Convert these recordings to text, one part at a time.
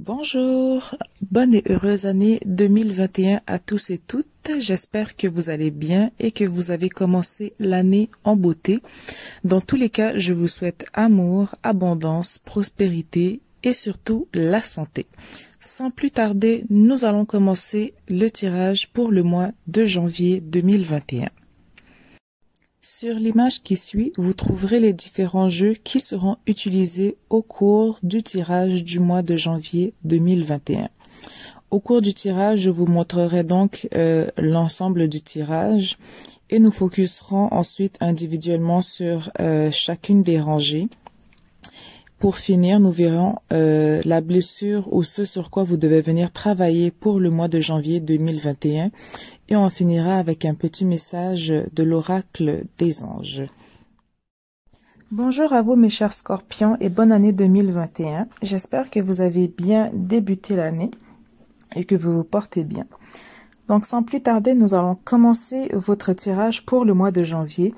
Bonjour, bonne et heureuse année 2021 à tous et toutes. J'espère que vous allez bien et que vous avez commencé l'année en beauté. Dans tous les cas, je vous souhaite amour, abondance, prospérité et surtout la santé. Sans plus tarder, nous allons commencer le tirage pour le mois de janvier 2021. Sur l'image qui suit, vous trouverez les différents jeux qui seront utilisés au cours du tirage du mois de janvier 2021. Au cours du tirage, je vous montrerai donc l'ensemble du tirage et nous focuserons ensuite individuellement sur chacune des rangées. Pour finir, nous verrons la blessure ou ce sur quoi vous devez venir travailler pour le mois de janvier 2021 et on finira avec un petit message de l'oracle des anges. Bonjour à vous mes chers scorpions et bonne année 2021. J'espère que vous avez bien débuté l'année et que vous vous portez bien. Donc, sans plus tarder, nous allons commencer votre tirage pour le mois de janvier.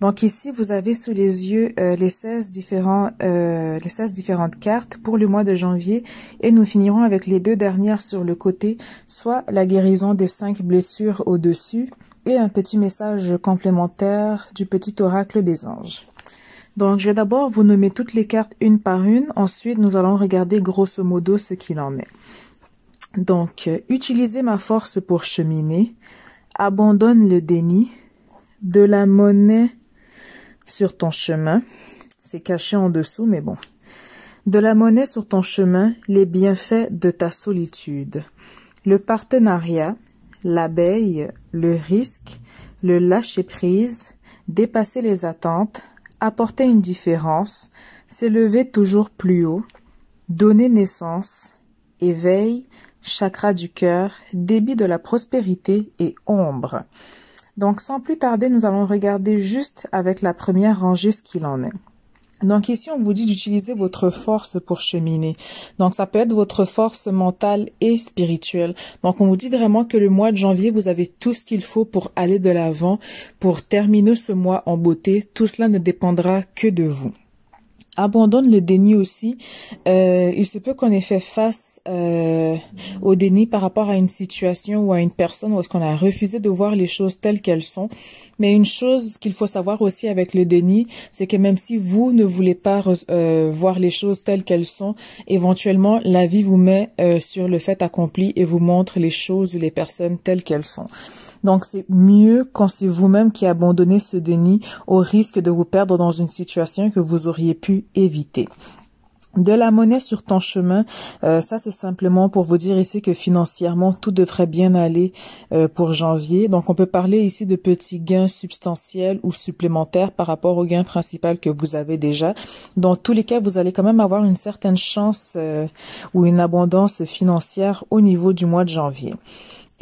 Donc, ici, vous avez sous les yeux les 16 différentes cartes pour le mois de janvier et nous finirons avec les deux dernières sur le côté, soit la guérison des 5 blessures au-dessus et un petit message complémentaire du petit oracle des anges. Donc, je vais d'abord vous nommer toutes les cartes une par une. Ensuite, nous allons regarder grosso modo ce qu'il en est. Donc, utilisez ma force pour cheminer, abandonne le déni, de la monnaie sur ton chemin, c'est caché en dessous, mais bon. De la monnaie sur ton chemin, les bienfaits de ta solitude, le partenariat, l'abeille, le risque, le lâcher-prise, dépasser les attentes, apporter une différence, s'élever toujours plus haut, donner naissance, éveil, chakra du cœur, débit de la prospérité et ombre. Donc, sans plus tarder, nous allons regarder juste avec la première rangée ce qu'il en est. Donc, ici, on vous dit d'utiliser votre force pour cheminer. Donc, ça peut être votre force mentale et spirituelle. Donc, on vous dit vraiment que le mois de janvier, vous avez tout ce qu'il faut pour aller de l'avant, pour terminer ce mois en beauté. Tout cela ne dépendra que de vous. Abandonne le déni aussi. Il se peut qu'on ait fait face au déni par rapport à une situation ou à une personne où est-ce qu'on a refusé de voir les choses telles qu'elles sont. Mais une chose qu'il faut savoir aussi avec le déni, c'est que même si vous ne voulez pas voir les choses telles qu'elles sont, éventuellement la vie vous met sur le fait accompli et vous montre les choses ou les personnes telles qu'elles sont. Donc, c'est mieux quand c'est vous-même qui abandonnez ce déni au risque de vous perdre dans une situation que vous auriez pu éviter. De la monnaie sur ton chemin, ça c'est simplement pour vous dire ici que financièrement tout devrait bien aller pour janvier. Donc on peut parler ici de petits gains substantiels ou supplémentaires par rapport au gain principal que vous avez déjà. Dans tous les cas, vous allez quand même avoir une certaine chance ou une abondance financière au niveau du mois de janvier.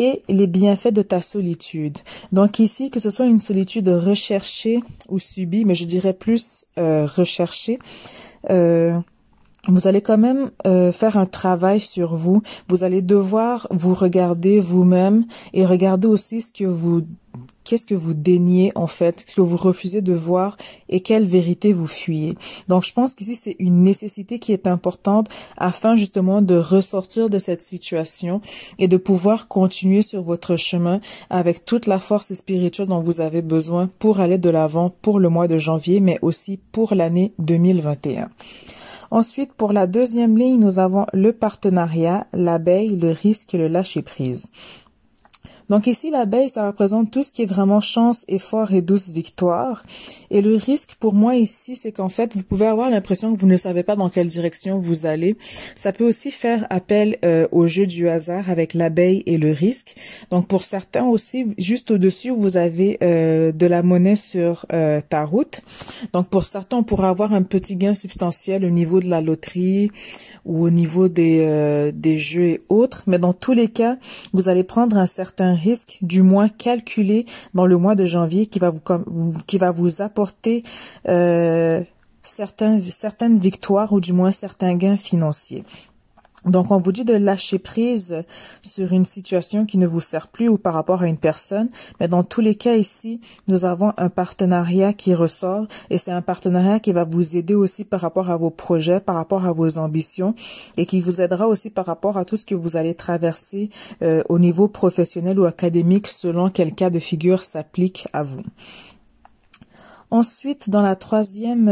Et les bienfaits de ta solitude. Donc ici, que ce soit une solitude recherchée ou subie, mais je dirais plus recherchée, vous allez quand même faire un travail sur vous. Vous allez devoir vous regarder vous-même et regarder aussi qu'est-ce que vous déniez en fait, ce que vous refusez de voir et quelle vérité vous fuyez. Donc je pense qu'ici c'est une nécessité qui est importante afin justement de ressortir de cette situation et de pouvoir continuer sur votre chemin avec toute la force spirituelle dont vous avez besoin pour aller de l'avant pour le mois de janvier mais aussi pour l'année 2021. Ensuite, pour la deuxième ligne, nous avons le partenariat, l'abeille, le risque et le lâcher-prise. Donc ici, l'abeille, ça représente tout ce qui est vraiment chance, effort et douce victoire. Et le risque pour moi ici, c'est qu'en fait, vous pouvez avoir l'impression que vous ne savez pas dans quelle direction vous allez. Ça peut aussi faire appel au jeu du hasard avec l'abeille et le risque. Donc pour certains aussi, juste au-dessus, vous avez de la monnaie sur ta route. Donc pour certains, on pourra avoir un petit gain substantiel au niveau de la loterie ou au niveau des jeux et autres. Mais dans tous les cas, vous allez prendre un certain risque, du moins calculé dans le mois de janvier, qui va vous apporter certaines victoires ou du moins certains gains financiers. Donc, on vous dit de lâcher prise sur une situation qui ne vous sert plus ou par rapport à une personne. Mais dans tous les cas ici, nous avons un partenariat qui ressort et c'est un partenariat qui va vous aider aussi par rapport à vos projets, par rapport à vos ambitions et qui vous aidera aussi par rapport à tout ce que vous allez traverser au niveau professionnel ou académique selon quel cas de figure s'applique à vous. Ensuite, dans la troisième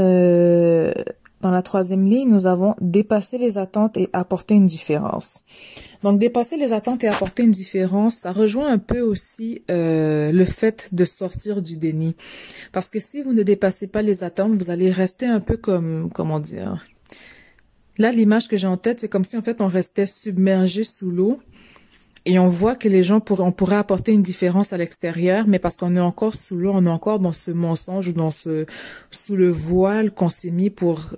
ligne, nous avons dépasser les attentes et apporter une différence. Donc, dépasser les attentes et apporter une différence, ça rejoint un peu aussi le fait de sortir du déni. Parce que si vous ne dépassez pas les attentes, vous allez rester un peu comme, comment dire... Là, l'image que j'ai en tête, c'est comme si en fait on restait submergé sous l'eau. Et on voit que les gens on pourrait apporter une différence à l'extérieur, mais parce qu'on est encore sous l'eau, on est encore dans ce mensonge ou sous le voile qu'on s'est mis pour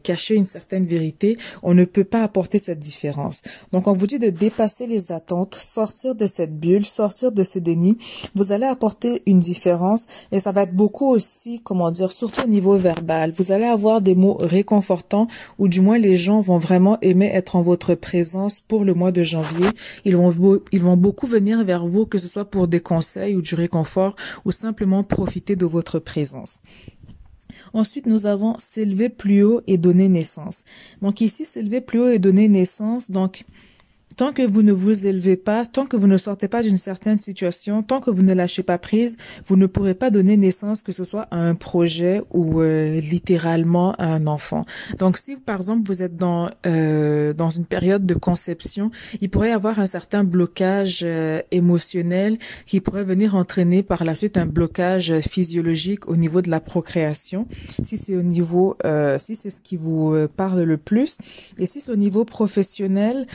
cacher une certaine vérité, on ne peut pas apporter cette différence. Donc, on vous dit de dépasser les attentes, sortir de cette bulle, sortir de ce déni. Vous allez apporter une différence et ça va être beaucoup aussi, comment dire, surtout au niveau verbal. Vous allez avoir des mots réconfortants ou du moins les gens vont vraiment aimer être en votre présence pour le mois de janvier. Ils vont beaucoup venir vers vous, que ce soit pour des conseils ou du réconfort ou simplement profiter de votre présence. Ensuite, nous avons s'élever plus haut et donner naissance. Donc ici, s'élever plus haut et donner naissance, donc tant que vous ne vous élevez pas, tant que vous ne sortez pas d'une certaine situation, tant que vous ne lâchez pas prise, vous ne pourrez pas donner naissance, que ce soit à un projet ou littéralement à un enfant. Donc, si par exemple vous êtes dans une période de conception, il pourrait y avoir un certain blocage émotionnel qui pourrait venir entraîner par la suite un blocage physiologique au niveau de la procréation. Si c'est au niveau, si c'est ce qui vous parle le plus, et si c'est au niveau professionnel.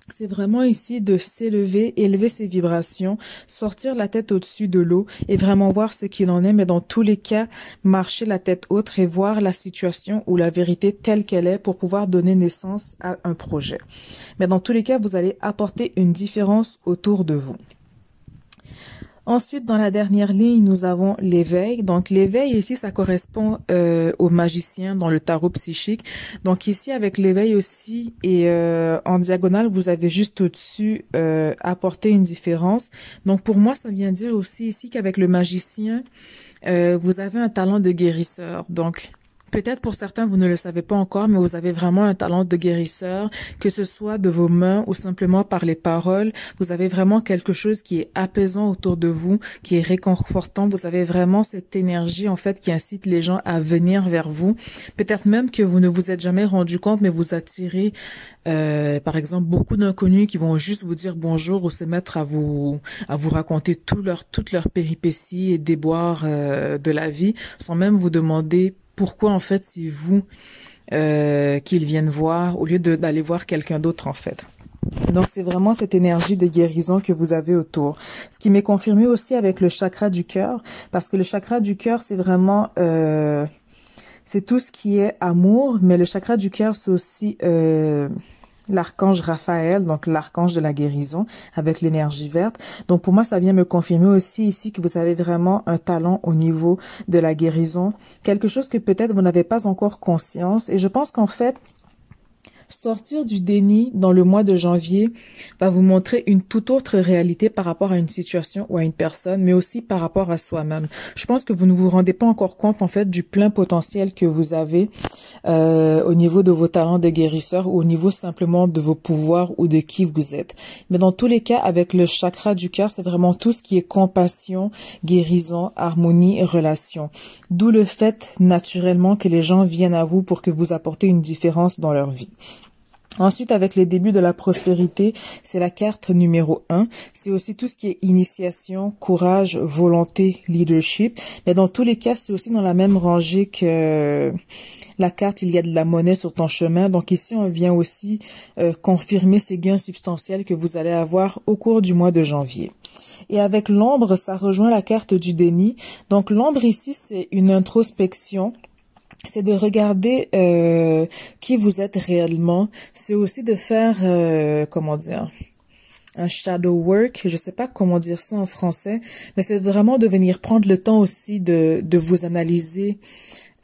C'est vraiment ici de s'élever, élever ses vibrations, sortir la tête au-dessus de l'eau et vraiment voir ce qu'il en est, mais dans tous les cas, marcher la tête haute et voir la situation ou la vérité telle qu'elle est pour pouvoir donner naissance à un projet. Mais dans tous les cas, vous allez apporter une différence autour de vous. Ensuite, dans la dernière ligne, nous avons l'éveil. Donc, l'éveil ici, ça correspond au magicien dans le tarot psychique. Donc, ici, avec l'éveil aussi, et en diagonale, vous avez juste au-dessus apporté une différence. Donc, pour moi, ça vient dire aussi ici qu'avec le magicien, vous avez un talent de guérisseur. Donc, peut-être pour certains, vous ne le savez pas encore, mais vous avez vraiment un talent de guérisseur, que ce soit de vos mains ou simplement par les paroles. Vous avez vraiment quelque chose qui est apaisant autour de vous, qui est réconfortant. Vous avez vraiment cette énergie, en fait, qui incite les gens à venir vers vous. Peut-être même que vous ne vous êtes jamais rendu compte, mais vous attirez, par exemple, beaucoup d'inconnus qui vont juste vous dire bonjour ou se mettre à vous raconter toutes leurs péripéties et déboires de la vie, sans même vous demander pourquoi, en fait, c'est vous qu'ils viennent voir au lieu d'aller voir quelqu'un d'autre, en fait. Donc, c'est vraiment cette énergie de guérison que vous avez autour. Ce qui m'est confirmé aussi avec le chakra du cœur, parce que le chakra du cœur, c'est vraiment... c'est tout ce qui est amour, mais le chakra du cœur, c'est aussi... l'archange Raphaël, donc l'archange de la guérison avec l'énergie verte. Donc pour moi, ça vient me confirmer aussi ici que vous avez vraiment un talent au niveau de la guérison, quelque chose que peut-être vous n'avez pas encore conscience. Et je pense qu'en fait, sortir du déni dans le mois de janvier va vous montrer une toute autre réalité par rapport à une situation ou à une personne, mais aussi par rapport à soi-même. Je pense que vous ne vous rendez pas encore compte, en fait, du plein potentiel que vous avez au niveau de vos talents de guérisseur ou au niveau simplement de vos pouvoirs ou de qui vous êtes. Mais dans tous les cas, avec le chakra du cœur, c'est vraiment tout ce qui est compassion, guérison, harmonie et relation. D'où le fait, naturellement, que les gens viennent à vous pour que vous apportez une différence dans leur vie. Ensuite, avec les débuts de la prospérité, c'est la carte numéro 1. C'est aussi tout ce qui est initiation, courage, volonté, leadership. Mais dans tous les cas, c'est aussi dans la même rangée que la carte, il y a de la monnaie sur ton chemin. Donc ici, on vient aussi confirmer ces gains substantiels que vous allez avoir au cours du mois de janvier. Et avec l'ombre, ça rejoint la carte du déni. Donc l'ombre ici, c'est une introspection. C'est de regarder qui vous êtes réellement. C'est aussi de faire, comment dire, un shadow work. Je sais pas comment dire ça en français, mais c'est vraiment de venir prendre le temps aussi de vous analyser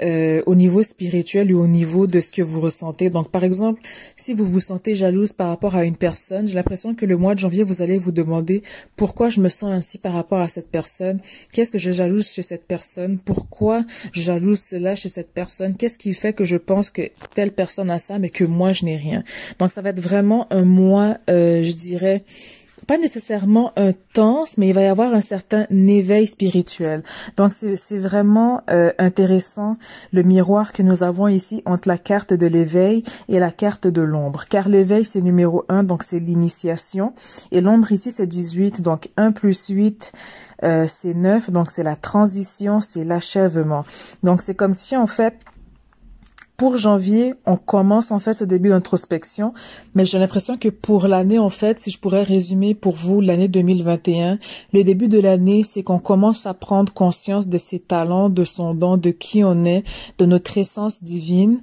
au niveau spirituel ou au niveau de ce que vous ressentez. Donc, par exemple, si vous vous sentez jalouse par rapport à une personne, j'ai l'impression que le mois de janvier, vous allez vous demander pourquoi je me sens ainsi par rapport à cette personne, qu'est-ce que je jalouse chez cette personne, pourquoi je jalouse cela chez cette personne, qu'est-ce qui fait que je pense que telle personne a ça, mais que moi, je n'ai rien. Donc, ça va être vraiment un mois, je dirais, pas nécessairement intense, mais il va y avoir un certain éveil spirituel. Donc, c'est vraiment intéressant le miroir que nous avons ici entre la carte de l'éveil et la carte de l'ombre. Car l'éveil, c'est numéro 1, donc c'est l'initiation. Et l'ombre ici, c'est 18, donc 1 plus 8, c'est 9, donc c'est la transition, c'est l'achèvement. Donc, c'est comme si, en fait, pour janvier, on commence en fait ce début d'introspection, mais j'ai l'impression que pour l'année, en fait, si je pourrais résumer pour vous l'année 2021, le début de l'année, c'est qu'on commence à prendre conscience de ses talents, de son don, de qui on est, de notre essence divine,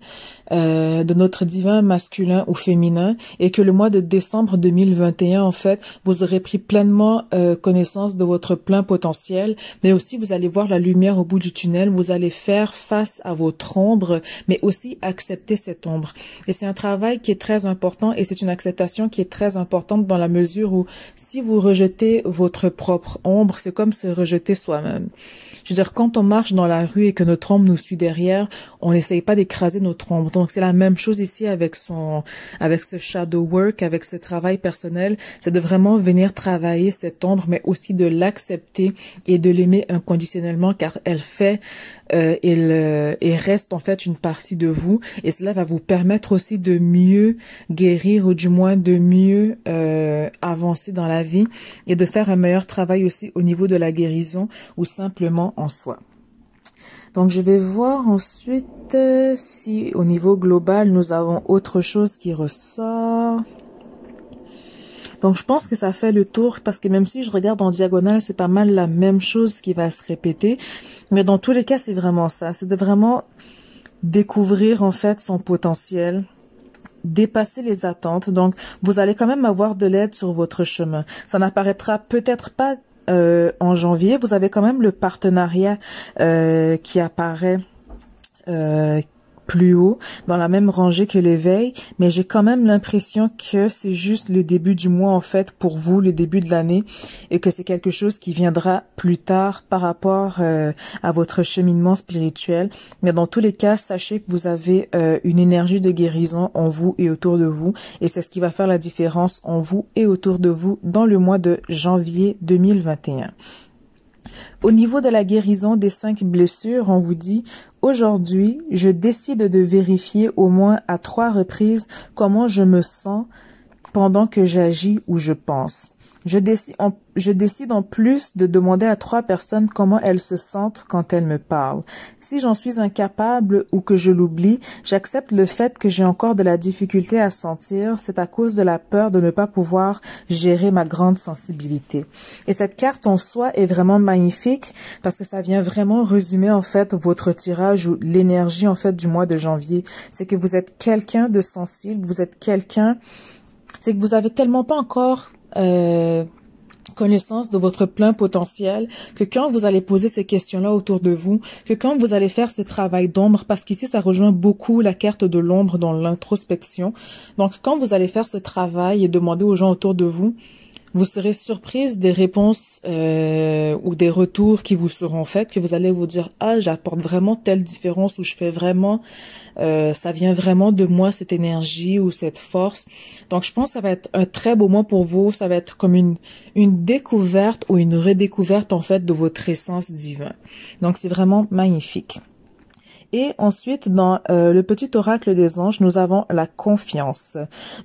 de notre divin masculin ou féminin, et que le mois de décembre 2021, en fait, vous aurez pris pleinement connaissance de votre plein potentiel, mais aussi vous allez voir la lumière au bout du tunnel, vous allez faire face à votre ombre, mais aussi accepter cette ombre. Et c'est un travail qui est très important et c'est une acceptation qui est très importante dans la mesure où si vous rejetez votre propre ombre, c'est comme se rejeter soi-même. Je veux dire, quand on marche dans la rue et que notre ombre nous suit derrière, on n'essaye pas d'écraser notre ombre. Donc, c'est la même chose ici avec ce shadow work, avec ce travail personnel. C'est de vraiment venir travailler cette ombre, mais aussi de l'accepter et de l'aimer inconditionnellement car elle fait et reste en fait une partie de vous. Et cela va vous permettre aussi de mieux guérir ou du moins de mieux avancer dans la vie et de faire un meilleur travail aussi au niveau de la guérison ou simplement en soi. Donc, je vais voir ensuite si au niveau global, nous avons autre chose qui ressort. Donc, je pense que ça fait le tour parce que même si je regarde en diagonale, c'est pas mal la même chose qui va se répéter. Mais dans tous les cas, c'est vraiment ça. C'est de vraiment découvrir en fait son potentiel, dépasser les attentes. Donc, vous allez quand même avoir de l'aide sur votre chemin. Ça n'apparaîtra peut-être pas en janvier. Vous avez quand même le partenariat qui apparaît plus haut, dans la même rangée que l'éveil, mais j'ai quand même l'impression que c'est juste le début du mois, en fait, pour vous, le début de l'année, et que c'est quelque chose qui viendra plus tard par rapport à votre cheminement spirituel. Mais dans tous les cas, sachez que vous avez une énergie de guérison en vous et autour de vous, et c'est ce qui va faire la différence en vous et autour de vous dans le mois de janvier 2021. Au niveau de la guérison des 5 blessures, on vous dit « Aujourd'hui, je décide de vérifier au moins à 3 reprises comment je me sens pendant que j'agis ou je pense. Je décide en plus de demander à 3 personnes comment elles se sentent quand elles me parlent. Si j'en suis incapable ou que je l'oublie, j'accepte le fait que j'ai encore de la difficulté à sentir. C'est à cause de la peur de ne pas pouvoir gérer ma grande sensibilité. » Et cette carte en soi est vraiment magnifique parce que ça vient vraiment résumer en fait votre tirage ou l'énergie en fait du mois de janvier. C'est que vous êtes quelqu'un de sensible, vous êtes quelqu'un, c'est que vous avez tellement pas encore connaissance de votre plein potentiel, que quand vous allez poser ces questions-là autour de vous, que quand vous allez faire ce travail d'ombre, parce qu'ici ça rejoint beaucoup la carte de l'ombre dans l'introspection, donc quand vous allez faire ce travail et demander aux gens autour de vous, vous serez surprise des réponses ou des retours qui vous seront faits, que vous allez vous dire « Ah, j'apporte vraiment telle différence ou je fais vraiment, ça vient vraiment de moi cette énergie ou cette force. » Donc, je pense que ça va être un très beau mois pour vous. Ça va être comme une découverte ou une redécouverte en fait de votre essence divine. Donc, c'est vraiment magnifique. Et ensuite, dans le petit oracle des anges, nous avons la confiance.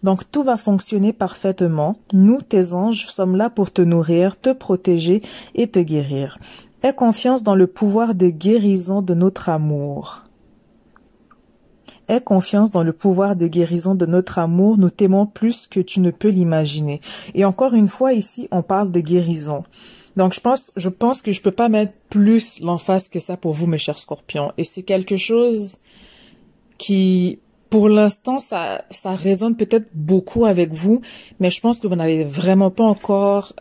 Donc, tout va fonctionner parfaitement. Nous, tes anges, sommes là pour te nourrir, te protéger et te guérir. Aie confiance dans le pouvoir de guérison de notre amour. Aie confiance dans le pouvoir de guérison de notre amour. Nous t'aimons plus que tu ne peux l'imaginer. Et encore une fois, ici, on parle de guérison. Donc, je pense que je peux pas mettre plus l'emphase que ça pour vous, mes chers scorpions. Et c'est quelque chose qui, pour l'instant, ça résonne peut-être beaucoup avec vous, mais je pense que vous n'avez vraiment pas encore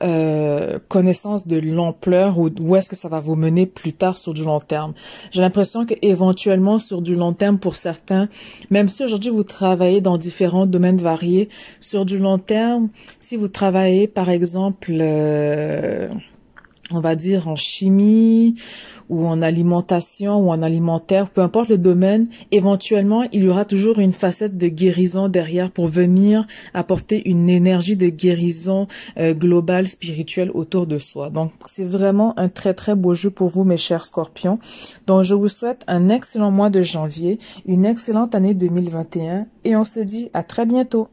connaissance de l'ampleur ou où est-ce que ça va vous mener plus tard sur du long terme. J'ai l'impression que éventuellement sur du long terme pour certains, même si aujourd'hui vous travaillez dans différents domaines variés, sur du long terme, si vous travaillez par exemple on va dire en chimie ou en alimentation ou en alimentaire, peu importe le domaine, éventuellement, il y aura toujours une facette de guérison derrière pour venir apporter une énergie de guérison globale, spirituelle autour de soi. Donc, c'est vraiment un très, très beau jeu pour vous, mes chers scorpions. Donc, je vous souhaite un excellent mois de janvier, une excellente année 2021 et on se dit à très bientôt.